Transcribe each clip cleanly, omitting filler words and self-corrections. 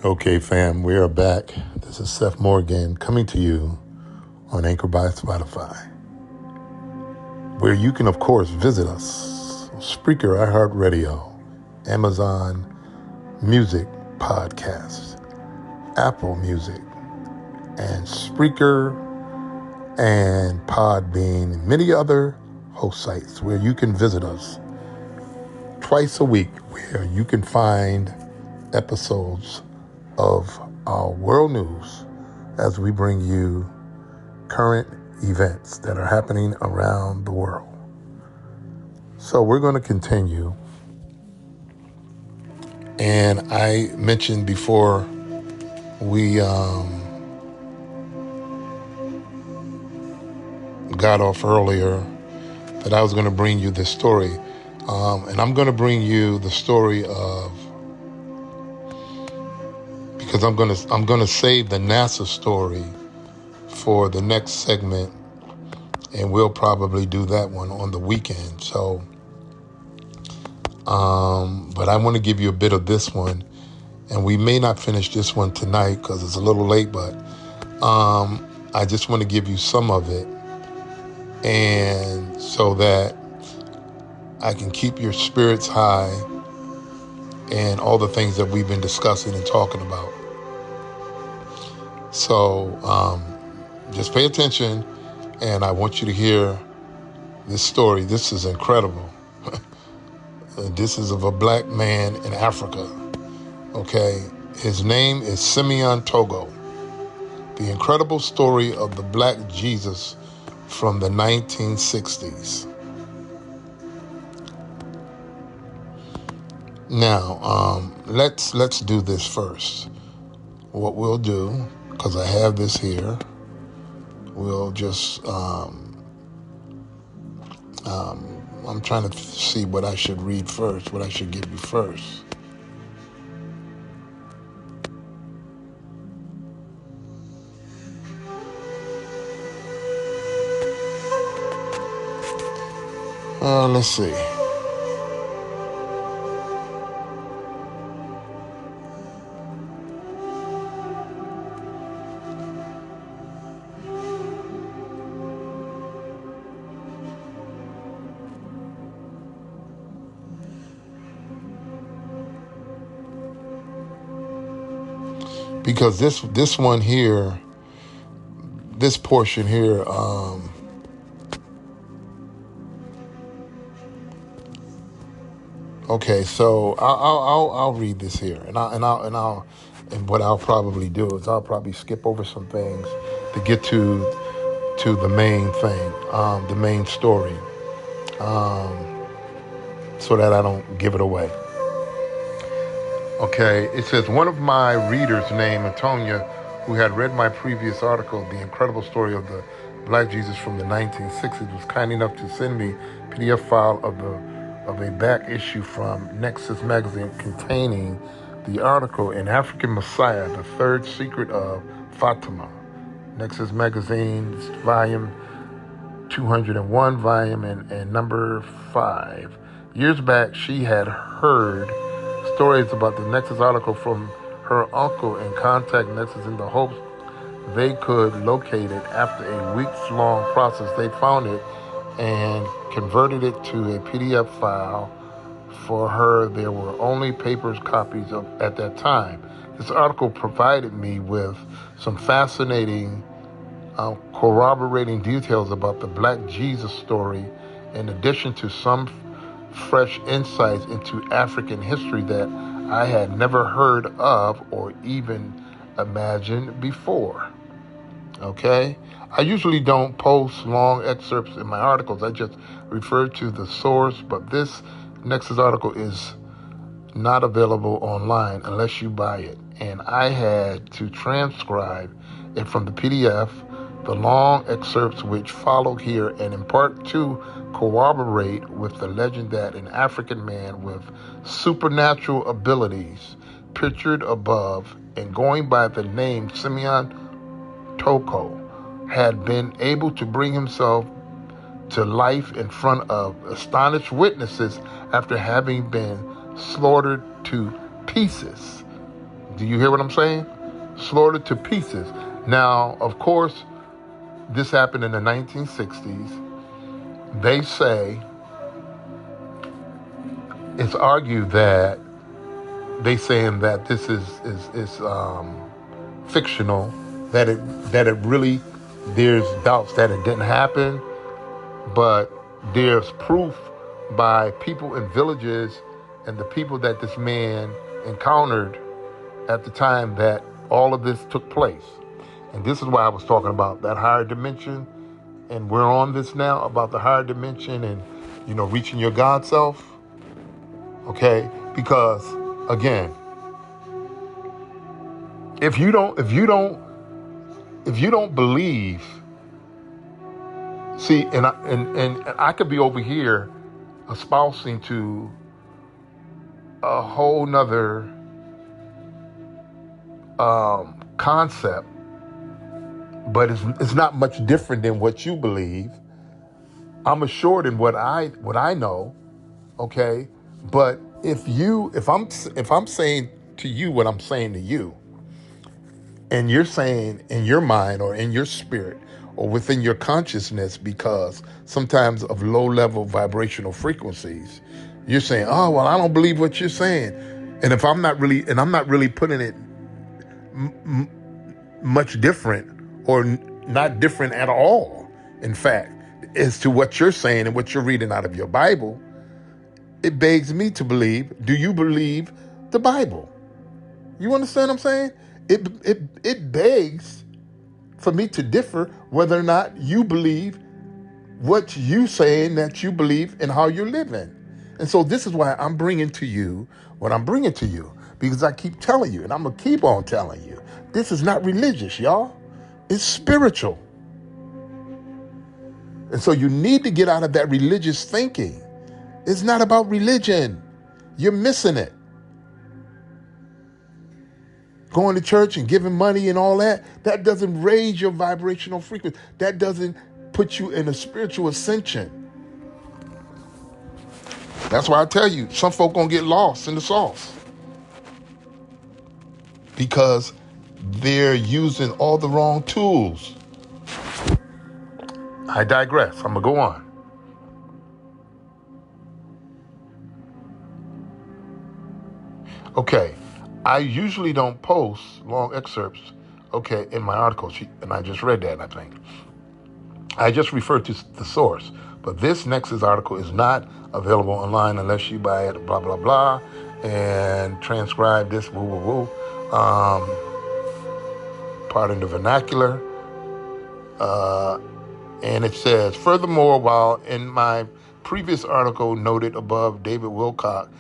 Okay, fam, we are back. This is Seth Morgan coming to you on Anchor by Spotify, where you can, of course, visit us on Spreaker, iHeartRadio, Amazon Music Podcasts, Apple Music, and Spreaker and Podbean, and many other host sites where you can visit us twice a week, where you can find episodes of our world news as we bring you current events that are happening around the world. So we're going to continue. And I mentioned before we got off earlier that I was going to bring you this story. And I'm going to bring you the story of, because I'm going to save the NASA story for the next segment, and we'll probably do that one on the weekend. So, but I want to give you a bit of this one, and we may not finish this one tonight because it's a little late, but I just want to give you some of it, and so that I can keep your spirits high and all the things that we've been discussing and talking about. So just pay attention, and I want you to hear this story. This is incredible. This is of a black man in Africa. Okay, his name is Simeon Togo. The incredible story of the Black Jesus from the 1960s. Now, let's do this first. What we'll do, because I have this here, we'll just I'm trying to see what I should read first, what I should give you first. Let's see. Because this one here, this portion here, okay, so I'll read this here, and what I'll probably do is I'll probably skip over some things to get to the main thing, the main story, so that I don't give it away. Okay, it says, one of my readers named Antonia, who had read my previous article, The Incredible Story of the Black Jesus from the 1960s, was kind enough to send me a PDF file of a back issue from Nexus magazine containing the article, An African Messiah, The Third Secret of Fatima. Nexus magazine's volume 201, volume and number 5. Years back, she had heard stories about the Nexus article from her uncle and contact Nexus in the hopes they could locate it. After a weeks-long process, they found it and converted it to a PDF file. For her, there were only paper copies at that time. This article provided me with some fascinating corroborating details about the Black Jesus story, in addition to some fresh insights into African history that I had never heard of or even imagined before. Okay? I usually don't post long excerpts in my articles. I just refer to the source, but this Nexus article is not available online unless you buy it. And I had to transcribe it from the PDF, the long excerpts which follow here, and in part to corroborate with the legend that an African man with supernatural abilities, pictured above and going by the name Simeon Togo, had been able to bring himself to life in front of astonished witnesses after having been slaughtered to pieces. Do you hear what I'm saying? Slaughtered to pieces. Now, of course, this happened in the 1960s. They say, it's argued that they saying that this is fictional, that it really, there's doubts that it didn't happen, but there's proof by people in villages and the people that this man encountered at the time that all of this took place. And this is why I was talking about that higher dimension, and we're on this now about the higher dimension and, reaching your God self. Okay? Because again, if you don't believe, see, and I could be over here espousing to a whole nother concept, but it's not much different than what you believe. I'm assured in what I know, okay? But if I'm saying to you what I'm saying to you, and you're saying in your mind or in your spirit or within your consciousness, because sometimes of low-level vibrational frequencies, you're saying, oh, well, I don't believe what you're saying. And if I'm not really putting it much different or not different at all, in fact, as to what you're saying and what you're reading out of your Bible, it begs me to believe, do you believe the Bible? You understand what I'm saying? It begs for me to differ whether or not you believe what you saying that you believe and how you're living. And so this is why I'm bringing to you what I'm bringing to you, because I keep telling you, and I'm going to keep on telling you, this is not religious, y'all. It's spiritual. And so you need to get out of that religious thinking. It's not about religion. You're missing it. Going to church and giving money and all that doesn't raise your vibrational frequency. That doesn't put you in a spiritual ascension. That's why I tell you, some folk gonna get lost in the sauce because they're using all the wrong tools. I digress. I'm gonna go on. Okay, I usually don't post long excerpts, okay, in my articles, and I just read that, I think. I just refer to the source, but this Nexus article is not available online unless you buy it, blah, blah, blah, and transcribe this, woo, woo, woo. Pardon the vernacular. And it says, furthermore, while in my previous article noted above David Wilcock,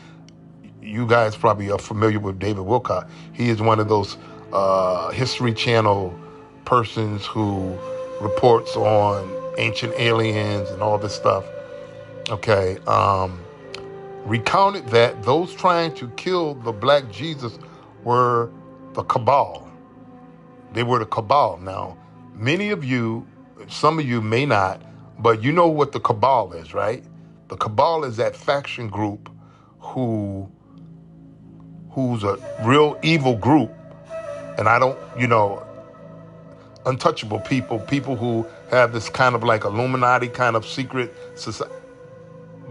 you guys probably are familiar with David Wilcock. He is one of those History Channel persons who reports on ancient aliens and all this stuff. Okay. Recounted that those trying to kill the Black Jesus were the cabal. They were the cabal. Now, many of you, some of you may not, but you know what the cabal is, right? The cabal is that faction group who's a real evil group, and I don't, untouchable people who have this kind of like Illuminati kind of secret society.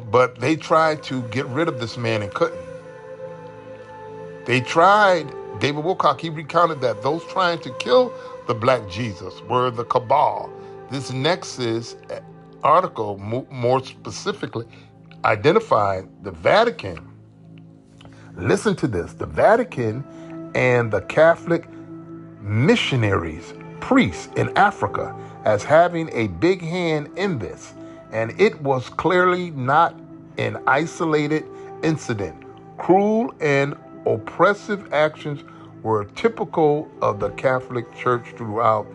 But they tried to get rid of this man and couldn't. They tried. David Wilcock, he recounted that those trying to kill the Black Jesus were the cabal. This Nexus article more specifically identified the Vatican. Listen to this. The Vatican and the Catholic missionaries, priests in Africa, as having a big hand in this. And it was clearly not an isolated incident. Cruel and oppressive actions were typical of the Catholic Church throughout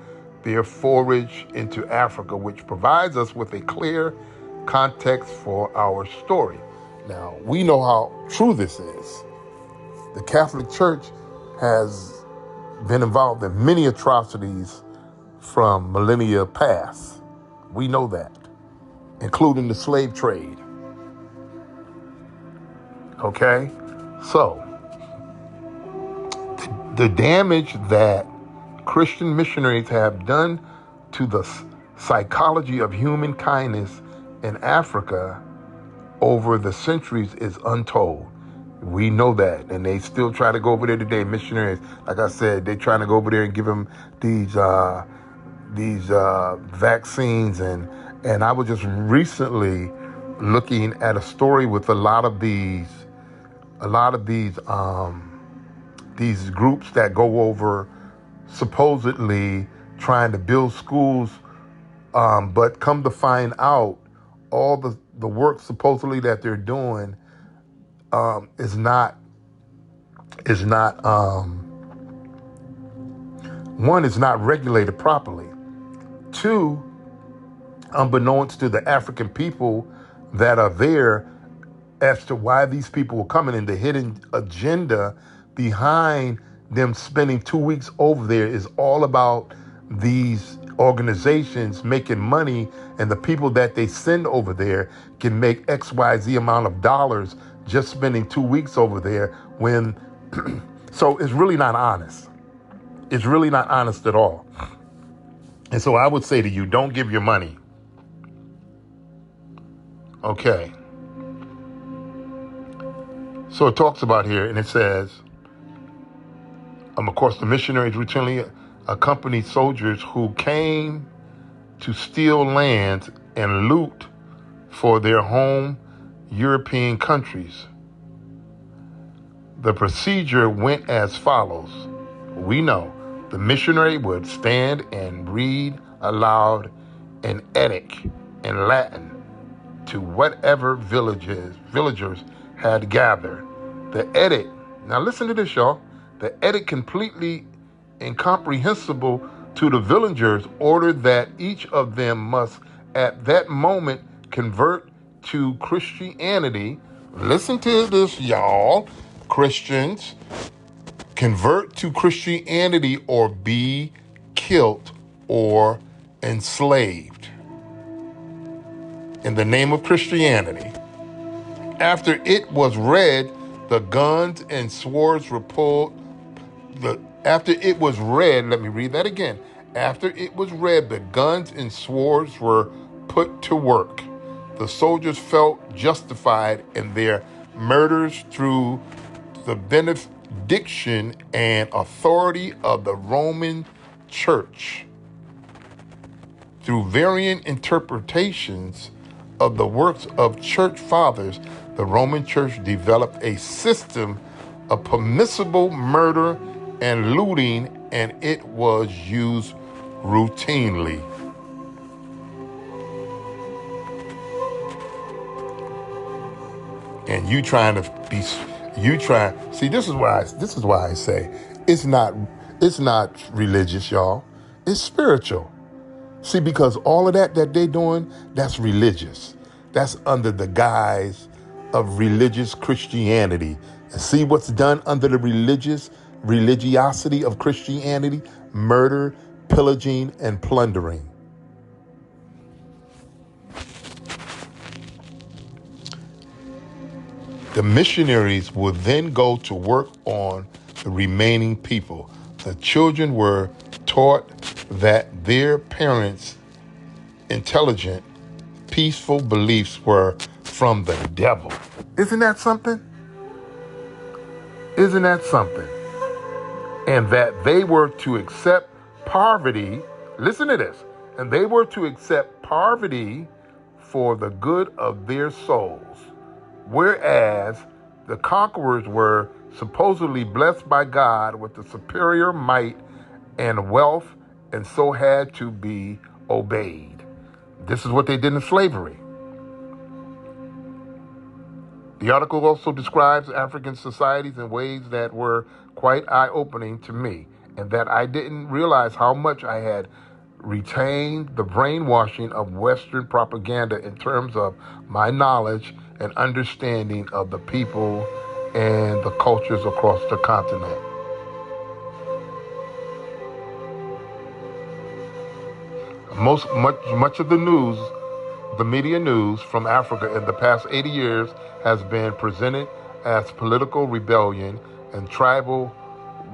their forage into Africa, which provides us with a clear context for our story. Now, we know how true this is. The Catholic Church has been involved in many atrocities from millennia past. We know that, including the slave trade. Okay? So, The damage that Christian missionaries have done to the psychology of human kindness in Africa over the centuries is untold. We know that, and they still try to go over there today. Missionaries, like I said, they trying to go over there and give them these vaccines, and I was just recently looking at a story with a lot of these groups that go over supposedly trying to build schools, but come to find out all the work supposedly that they're doing is not one, is not regulated properly. Two, unbeknownst to the African people that are there, as to why these people were coming, and the hidden agenda behind them spending 2 weeks over there is all about these organizations making money, and the people that they send over there can make XYZ amount of dollars just spending 2 weeks over there when so it's really not honest. It's really not honest at all. And so I would say to you, don't give your money. Okay. So it talks about here, and it says, of course, the missionaries routinely accompanied soldiers who came to steal land and loot for their home European countries. The procedure went as follows. We know the missionary would stand and read aloud an edict in Latin to whatever villagers had gathered. The edict, now listen to this, y'all. The edict, completely incomprehensible to the villagers, ordered that each of them must at that moment convert to Christianity. Listen to this, y'all. Christians, convert to Christianity or be killed or enslaved in the name of Christianity. After it was read, the guns and swords were pulled. After it was read, let me read that again. After it was read, the guns and swords were put to work. The soldiers felt justified in their murders through the benediction and authority of the Roman Church. Through varying interpretations of the works of church fathers, the Roman Church developed a system of permissible murder and looting, and it was used routinely. And see, this is why I say it's not religious, y'all. It's spiritual. See, because all of that they're doing, that's religious. That's under the guise of religious Christianity. And see what's done under the religiosity of Christianity? Murder, pillaging, and plundering. The missionaries would then go to work on the remaining people. The children were taught that their parents' intelligent, peaceful beliefs were from the devil. Isn't that something? Isn't that something? And that they were to accept poverty. Listen to this. And they were to accept poverty for the good of their souls. Whereas the conquerors were supposedly blessed by God with the superior might and wealth, and so had to be obeyed. This is what they did in slavery. The article also describes African societies in ways that were quite eye-opening to me, and that I didn't realize how much I had retained the brainwashing of Western propaganda in terms of my knowledge and understanding of the people and the cultures across the continent. Much of the news, the media news from Africa in the past 80 years has been presented as political rebellion and tribal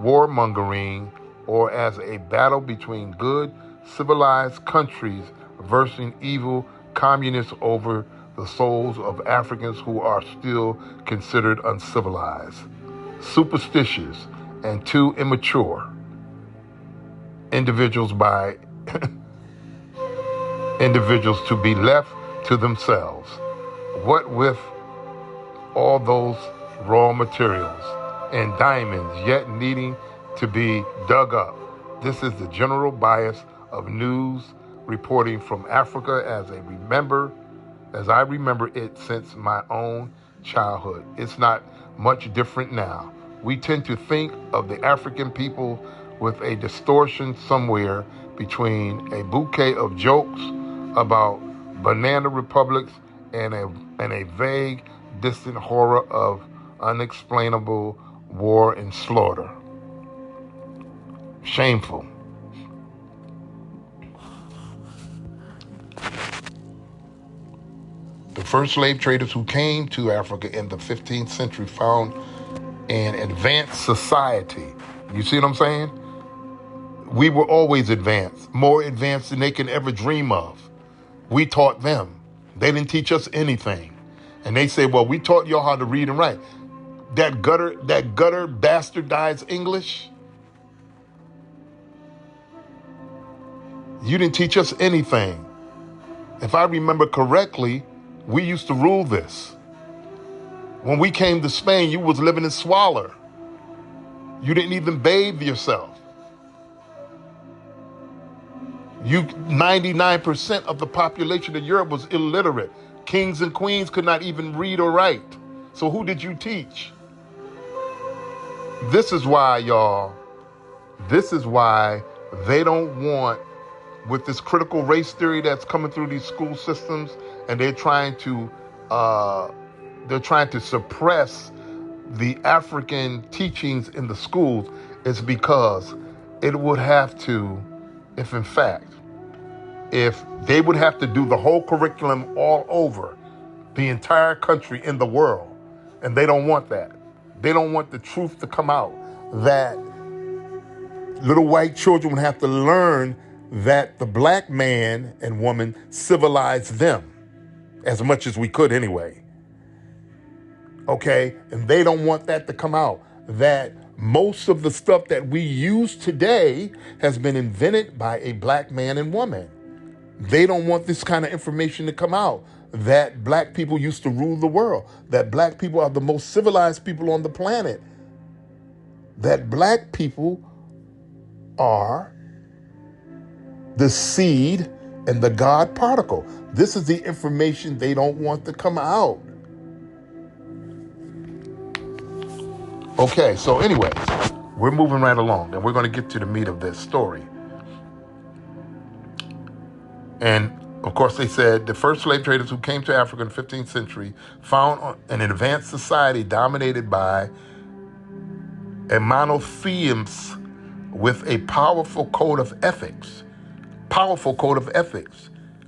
warmongering or as a battle between good, civilized countries versus evil communists over the souls of Africans who are still considered uncivilized, superstitious, and too immature individuals by individuals to be left to themselves. What with all those raw materials and diamonds yet needing to be dug up. This is the general bias of news reporting from Africa as I remember it since my own childhood. It's not much different now. We tend to think of the African people with a distortion somewhere between a bouquet of jokes about banana republics and a vague, distant horror of unexplainable war and slaughter. Shameful. The first slave traders who came to Africa in the 15th century found an advanced society. You see what I'm saying? We were always advanced, more advanced than they can ever dream of. We taught them. They didn't teach us anything. And they say, well, we taught y'all how to read and write. That gutter bastardized English. You didn't teach us anything. If I remember correctly, we used to rule this. When we came to Spain, you was living in squalor. You didn't even bathe yourself. 99% of the population of Europe was illiterate. Kings and queens could not even read or write. So who did you teach? This is why, y'all, they don't want, with this critical race theory that's coming through these school systems, and they're trying to suppress the African teachings in the schools, is because it would have to, if they would have to do the whole curriculum all over the entire country in the world, and they don't want that. They don't want the truth to come out, that little white children would have to learn that the black man and woman civilized them as much as we could anyway. Okay? And they don't want that to come out, that most of the stuff that we use today has been invented by a black man and woman. They don't want this kind of information to come out, that black people used to rule the world, that black people are the most civilized people on the planet, that black people are the seed and the God particle. This is the information they don't want to come out. Okay, so anyways, we're moving right along, and we're going to get to the meat of this story. And of course, they said the first slave traders who came to Africa in the 15th century found an advanced society dominated by a monotheism with a powerful code of ethics.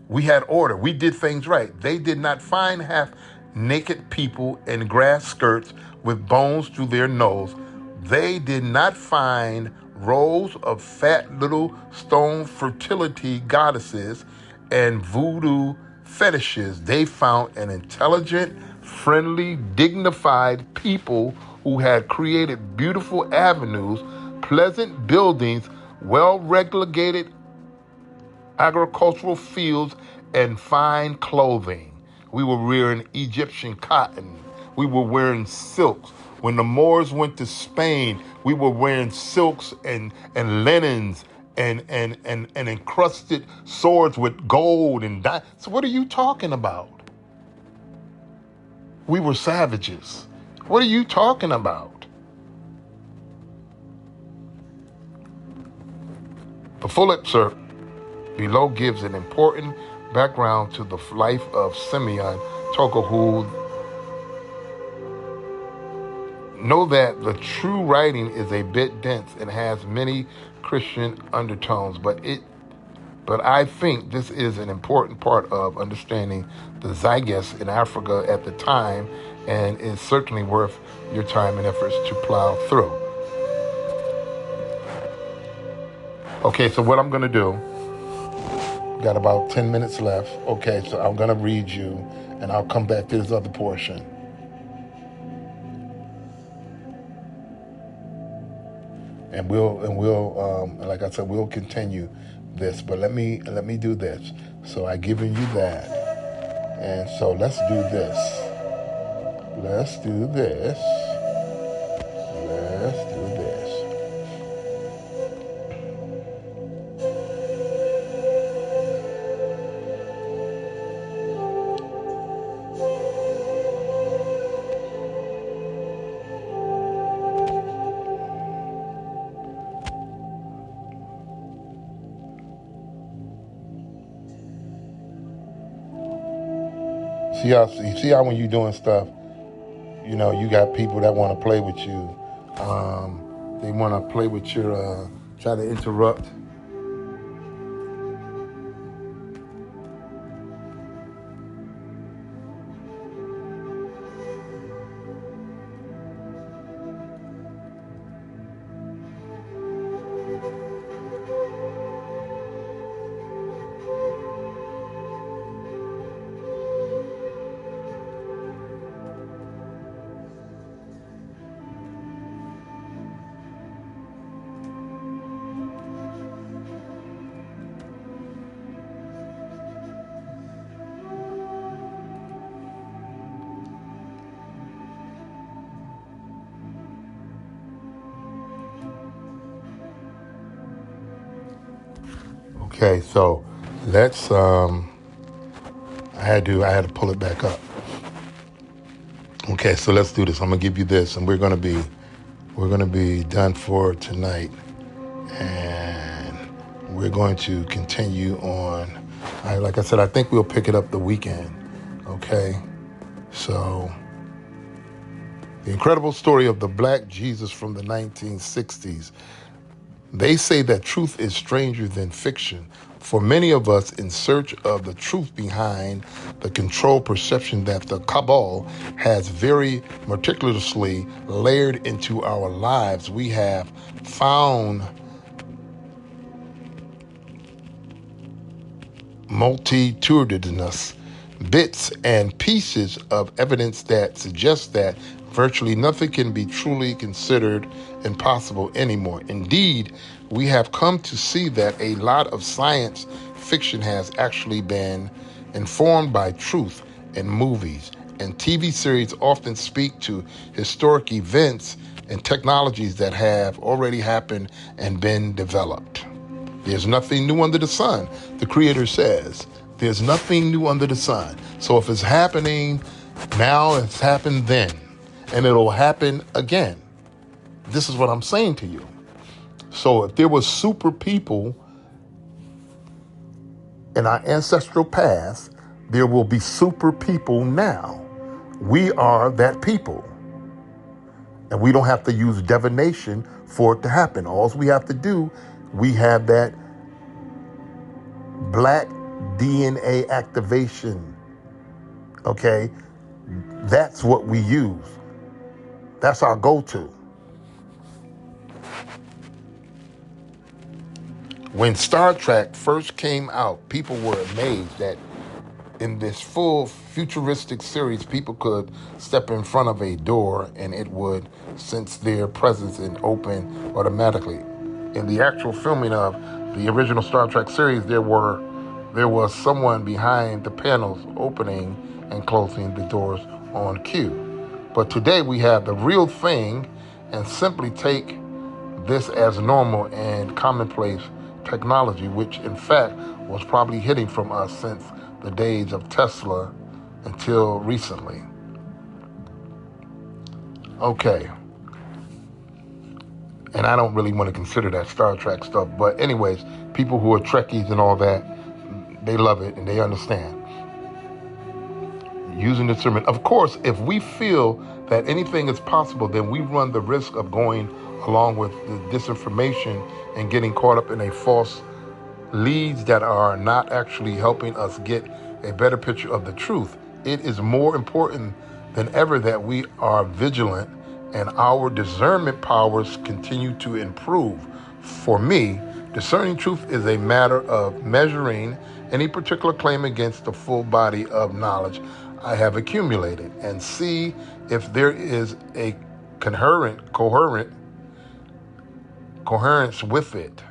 We had order. We did things right. They did not find half-naked people in grass skirts with bones through their nose. They did not find rows of fat little stone fertility goddesses and voodoo fetishes. They found an intelligent, friendly, dignified people who had created beautiful avenues, pleasant buildings, well-regulated agricultural fields, and fine clothing. We were wearing Egyptian cotton. We were wearing silks. When the Moors went to Spain, we were wearing silks and linens and encrusted swords with gold and diamonds. So what are you talking about? We were savages. What are you talking about? The full excerpt below gives an important background to the life of Simeon Toko, who know that the true writing is a bit dense and has many Christian undertones, but I think this is an important part of understanding the zeitgeist in Africa at the time, and is certainly worth your time and efforts to plow through. Okay, so what I'm going to do, got about 10 minutes left. Okay, so I'm going to read you, and I'll come back to this other portion. And like I said, we'll continue this. But let me do this. So I given you that, and so let's do this. Let's do this. Let's do this. You see how when you're doing stuff, you know, you got people that want to play with you. They want to play with your, try to interrupt. Okay, so let's. I had to pull it back up. Okay, so let's do this. I'm gonna give you this, and we're gonna be done for tonight, and we're going to continue on. Like I said, I think we'll pick it up the weekend. Okay, so the incredible story of the Black Jesus from the 1960s. They say that truth is stranger than fiction. For many of us in search of the truth behind the controlled perception that the cabal has very meticulously layered into our lives, we have found multitudinous bits and pieces of evidence that suggest that virtually nothing can be truly considered impossible anymore. Indeed, we have come to see that a lot of science fiction has actually been informed by truth, and movies and TV series often speak to historic events and technologies that have already happened and been developed. There's nothing new under the sun, the Creator says. There's nothing new under the sun. So if it's happening now, it's happened then, and it'll happen again. This is what I'm saying to you. So if there were super people in our ancestral past, there will be super people now. We are that people. And we don't have to use divination for it to happen. All we have to do, we have that black DNA activation. Okay? That's what we use. That's our go-to. When Star Trek first came out, people were amazed that in this full futuristic series, people could step in front of a door and it would sense their presence and open automatically. In the actual filming of the original Star Trek series, there was someone behind the panels opening and closing the doors on cue. But today we have the real thing and simply take this as normal and commonplace technology, which in fact was probably hidden from us since the days of Tesla until recently. Okay. And I don't really want to consider that Star Trek stuff. But anyways, people who are Trekkies and all that, they love it and they understand. Using discernment. Of course, if we feel that anything is possible, then we run the risk of going along with the disinformation and getting caught up in a false leads that are not actually helping us get a better picture of the truth. It is more important than ever that we are vigilant and our discernment powers continue to improve. For me, Discerning truth is a matter of measuring any particular claim against the full body of knowledge I have accumulated and see if there is a coherence with it.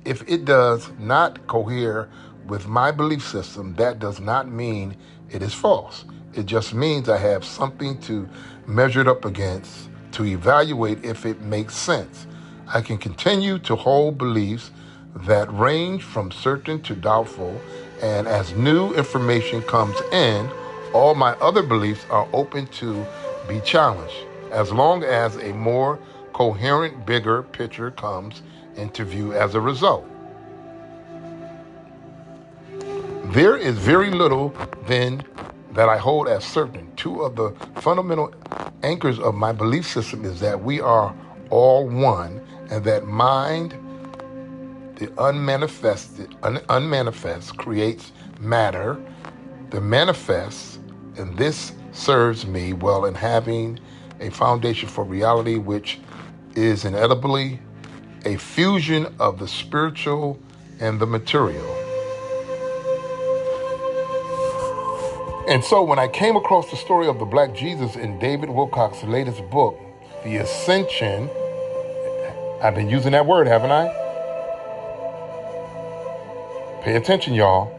If it does not cohere with my belief system, that does not mean it is false. It just means I have something to measure it up against to evaluate if it makes sense. I can continue to hold beliefs that range from certain to doubtful, and as new information comes in, all my other beliefs are open to be challenged, as long as a more coherent, bigger picture comes into view as a result. There is very little, then, that I hold as certain. Two of the fundamental anchors of my belief system is that we are all one, and that mind, the unmanifest creates matter. The manifest, and this serves me well in having a foundation for reality, which is inevitably a fusion of the spiritual and the material. And so when I came across the story of the Black Jesus in David Wilcock's latest book, The Ascension, I've been using that word, haven't I? Pay attention, y'all.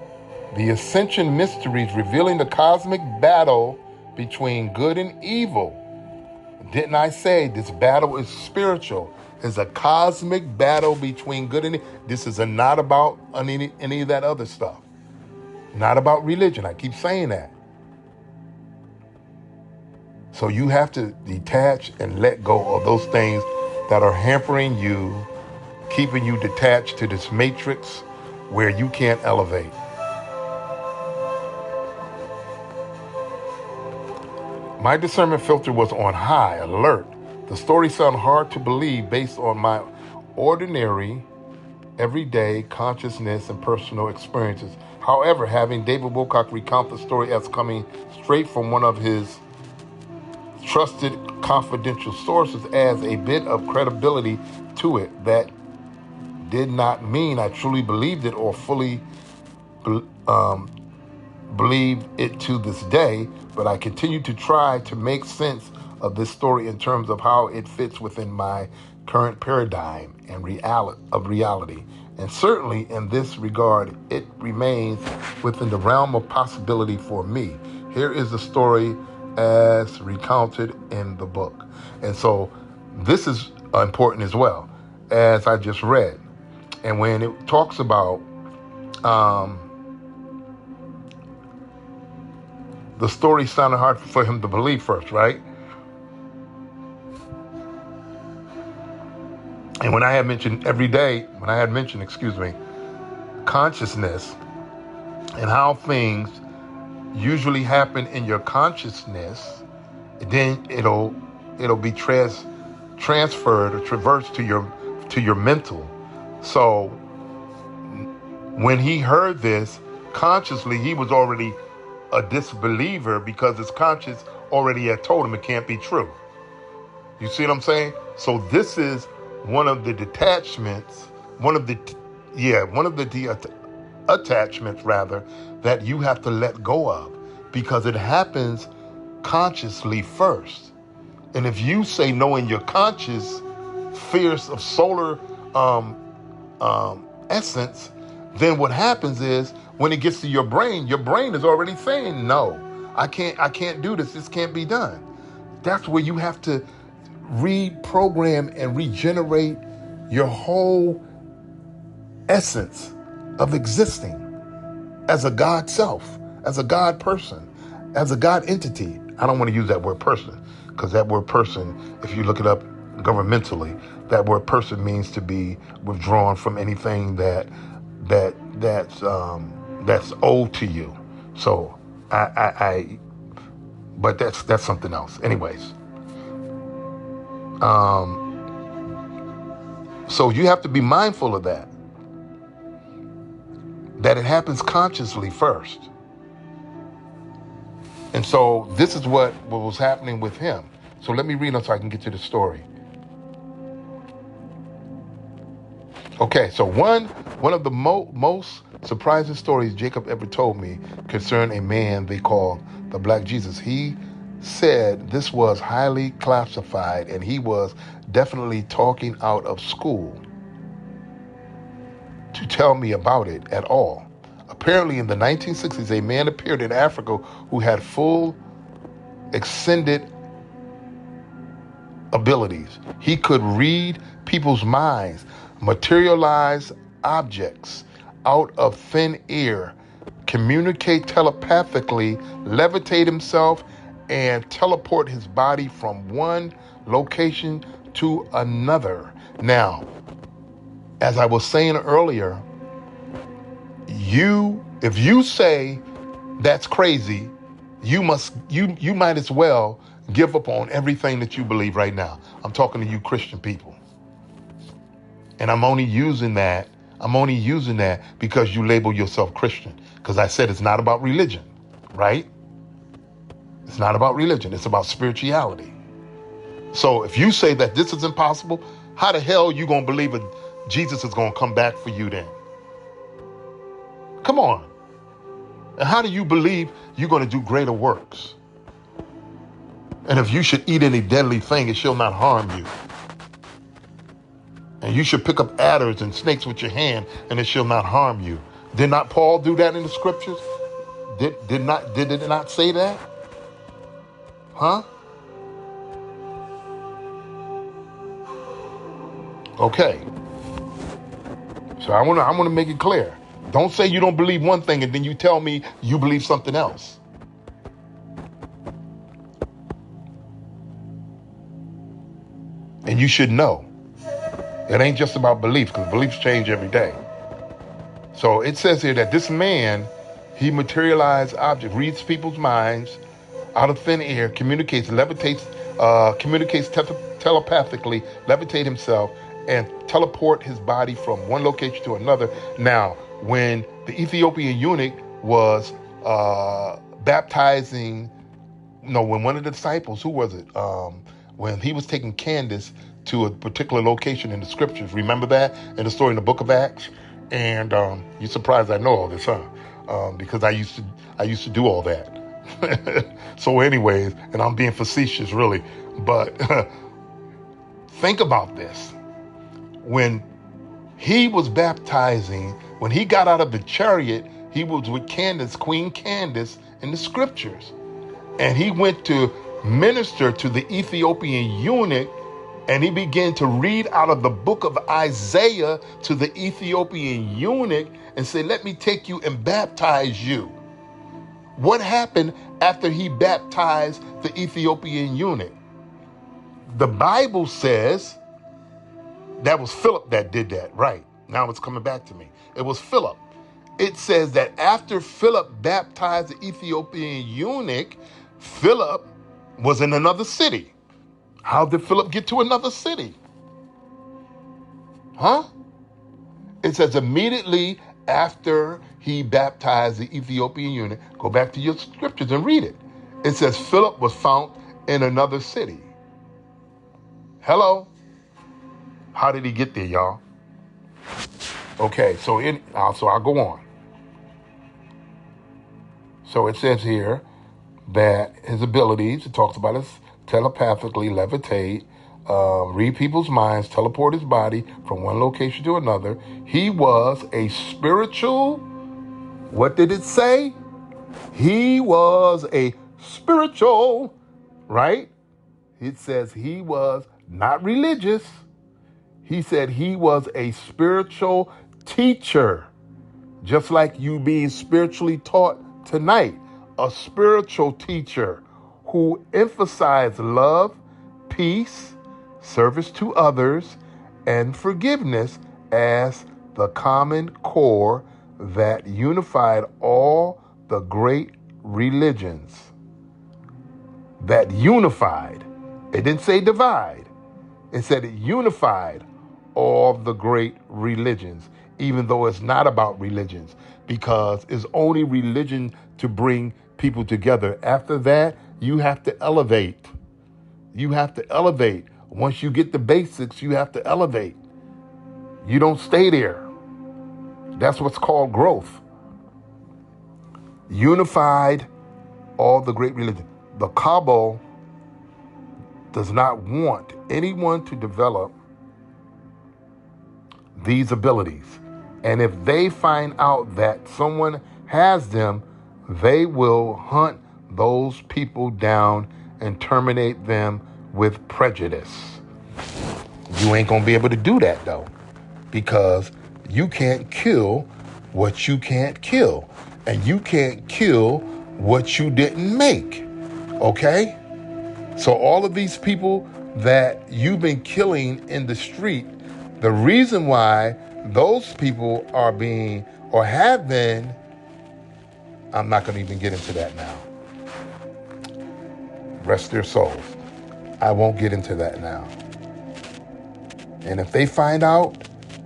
The Ascension Mysteries, revealing the cosmic battle between good and evil. Didn't I say this battle is spiritual? It's a cosmic battle between good and evil. This is not about any of that other stuff. Not about religion. I keep saying that. So you have to detach and let go of those things that are hampering you, keeping you detached to this matrix where you can't elevate. My discernment filter was on high alert. The story sounded hard to believe based on my ordinary, everyday consciousness and personal experiences. However, having David Wilcock recount the story as coming straight from one of his trusted confidential sources adds a bit of credibility to it. That did not mean I truly believed it or fully believe it to this day, but I continue to try to make sense of this story in terms of how it fits within my current paradigm and reality. And certainly in this regard, it remains within the realm of possibility for me. Here is the story as recounted in the book. And so this is important as well, as I just read. And when it talks about the story sounded hard for him to believe first, right? And when I had mentioned consciousness and how things usually happen in your consciousness, then it'll be transferred or traversed to your mental. So when he heard this consciously, he was already a disbeliever because his conscience already had told him it can't be true. You see what I'm saying? So this is one of the detachments, attachments rather, that you have to let go of, because it happens consciously first. And if you say no in your conscious, fierce of solar essence, then what happens is when it gets to your brain is already saying, no, I can't do this. This can't be done. That's where you have to reprogram and regenerate your whole essence of existing as a God self, as a God person, as a God entity. I don't want to use that word person, because that word person, if you look it up governmentally, that word person means to be withdrawn from anything that's owed to you. So but that's something else. Anyways, so you have to be mindful of that it happens consciously first. And so this is what was happening with him. So let me read on so I can get to the story. Okay, so one of the most surprising stories Jacob ever told me concerned a man they call the Black Jesus. He said this was highly classified and he was definitely talking out of school to tell me about it at all. Apparently in the 1960s, a man appeared in Africa who had full extended abilities. He could read people's minds, materialize objects out of thin air, communicate telepathically, levitate himself, and teleport his body from one location to another. Now, as I was saying earlier, if you say that's crazy, you might as well give up on everything that you believe right now. I'm talking to you Christian people. And I'm only using that because you label yourself Christian. Because I said it's not about religion, right? It's not about religion. It's about spirituality. So if you say that this is impossible, how the hell are you going to believe that Jesus is going to come back for you then? Come on. And how do you believe you're going to do greater works? And if you should eat any deadly thing, it shall not harm you. And you should pick up adders and snakes with your hand, and it shall not harm you. Did not Paul do that in the scriptures? Did it not say that? Huh? Okay. So I want to make it clear. Don't say you don't believe one thing and then you tell me you believe something else. And you should know. It ain't just about belief, because beliefs change every day. So it says here that this man, he materialized objects, reads people's minds out of thin air, communicates, levitates, telepathically, levitate himself, and teleport his body from one location to another. Now, when the Ethiopian eunuch was baptizing, when one of the disciples, who was it? When he was taking Candace to a particular location in the scriptures. Remember that in the story in the book of Acts? And you're surprised I know all this, huh? Because I used to do all that. So anyways, and I'm being facetious really, but think about this. When he was baptizing, when he got out of the chariot, he was with Candace, Queen Candace, in the scriptures. And he went to minister to the Ethiopian eunuch, and he began to read out of the book of Isaiah to the Ethiopian eunuch and say, let me take you and baptize you. What happened after he baptized the Ethiopian eunuch? The Bible says that was Philip that did that, right? Now it's coming back to me. It was Philip. It says that after Philip baptized the Ethiopian eunuch, Philip was in another city. How did Philip get to another city? Huh? It says immediately after he baptized the Ethiopian eunuch, go back to your scriptures and read it. It says Philip was found in another city. Hello? How did he get there, y'all? Okay, so I'll go on. So it says here that his abilities, it talks about his telepathically levitate, read people's minds, teleport his body from one location to another. He was a spiritual, what did it say? He was a spiritual, right? It says he was not religious. He said he was a spiritual teacher, just like you being spiritually taught tonight. A spiritual teacher who emphasized love, peace, service to others, and forgiveness as the common core that unified all the great religions. That unified. It didn't say divide. It said it unified all the great religions, even though it's not about religions, because it's only religion to bring people together. After that, you have to elevate. You have to elevate. Once you get the basics, you have to elevate. You don't stay there. That's what's called growth. Unified all the great religions. The Cabal does not want anyone to develop these abilities. And if they find out that someone has them, they will hunt those people down and terminate them with prejudice. You ain't gonna be able to do that though, because you can't kill what you can't kill, and you can't kill what you didn't make, okay? So all of these people that you've been killing in the street, the reason why those people are being, or have been, I'm not going to even get into that now. Rest their souls. I won't get into that now. And if they find out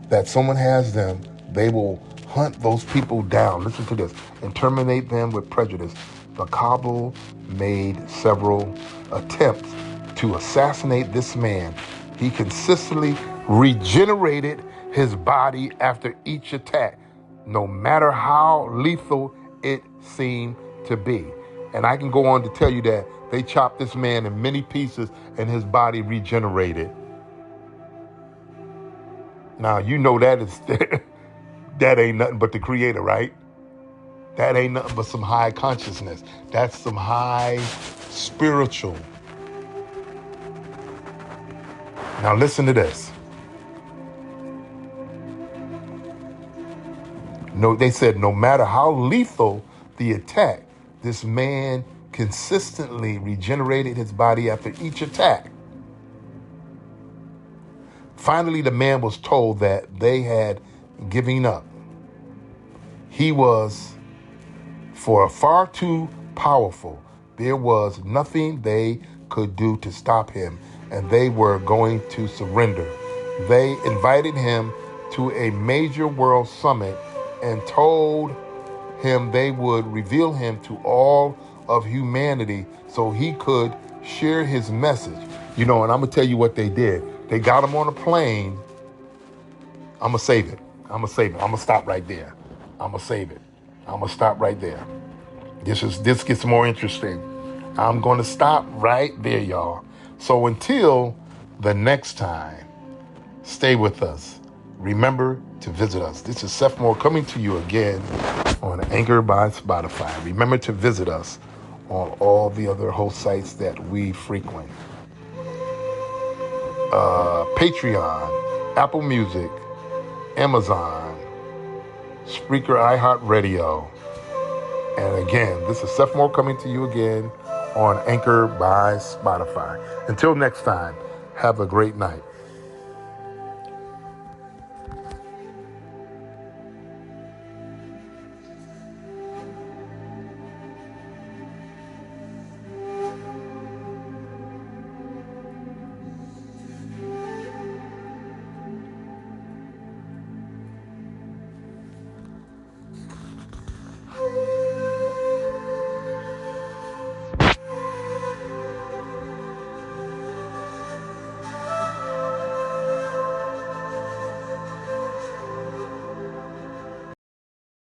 that someone has them, they will hunt those people down. Listen to this. And terminate them with prejudice. The Cabal made several attempts to assassinate this man. He consistently regenerated his body after each attack, no matter how lethal it seemed to be. And I can go on to tell you that they chopped this man in many pieces and his body regenerated. Now, you know that is that ain't nothing but the Creator, right? That ain't nothing but some high consciousness. That's some high spiritual. Now listen to this. No, they said no matter how lethal the attack, this man consistently regenerated his body after each attack. Finally, the man was told that they had given up. He was far too powerful. There was nothing they could do to stop him, and they were going to surrender. They invited him to a major world summit and told him they would reveal him to all of humanity so he could share his message. You know, and I'm going to tell you what they did. They got him on a plane. I'm going to save it. I'm going to stop right there. I'm going to save it. I'm going to stop right there. This gets more interesting. I'm going to stop right there, y'all. So until the next time, stay with us. Remember to visit us. This is Seth Moore coming to you again on Anchor by Spotify. Remember to visit us on all the other host sites that we frequent. Patreon, Apple Music, Amazon, Spreaker, iHeartRadio. And again, this is Seth Moore coming to you again on Anchor by Spotify. Until next time, have a great night.